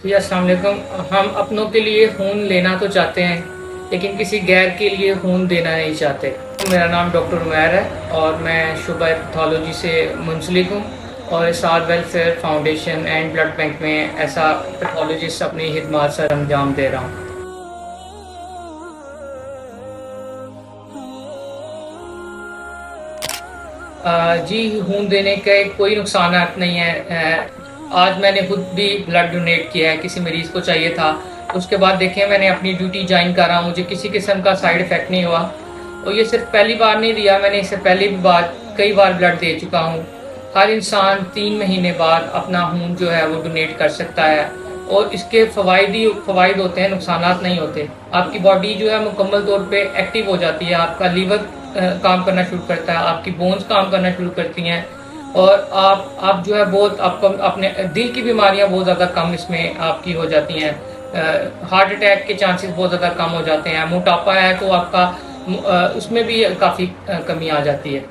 जी अस्सलाम वालेकुम। हम अपनों के लिए खून लेना तो चाहते हैं, लेकिन किसी गैर के लिए खून देना नहीं चाहते। मेरा नाम डॉक्टर उमैर है और मैं शुबा पैथोलॉजी से मुंसलिक हूँ और Isar welfare foundation and blood bank में ऐसा पैथोलॉजिस्ट अपनी खिदमात सर अंजाम दे रहा हूँ। जी खून देने के कोई नुकसान नहीं है। आज मैंने खुद भी ब्लड डोनेट किया है, किसी मरीज़ को चाहिए था। उसके बाद देखें, मैंने अपनी ड्यूटी ज्वाइन करा, मुझे किसी किस्म का साइड इफ़ेक्ट नहीं हुआ और ये सिर्फ पहली बार नहीं दिया, मैंने इससे पहले भी बार कई बार ब्लड दे चुका हूँ। हर इंसान 3 महीने बाद अपना खून जो है वो डोनेट कर सकता है और इसके फ़वाइद होते हैं, नुकसानात नहीं होते। आपकी बॉडी जो है मुकम्मल तौर पे एक्टिव हो जाती है, आपका लीवर काम करना शुरू करता है, आपकी बोन्स काम करना शुरू करती हैं और आप जो है बहुत आपको अपने दिल की बीमारियां बहुत ज़्यादा कम इसमें आपकी हो जाती हैं। हार्ट अटैक के चांसेस बहुत ज़्यादा कम हो जाते हैं। मोटापा है तो आपका उसमें भी काफ़ी कमी आ जाती है।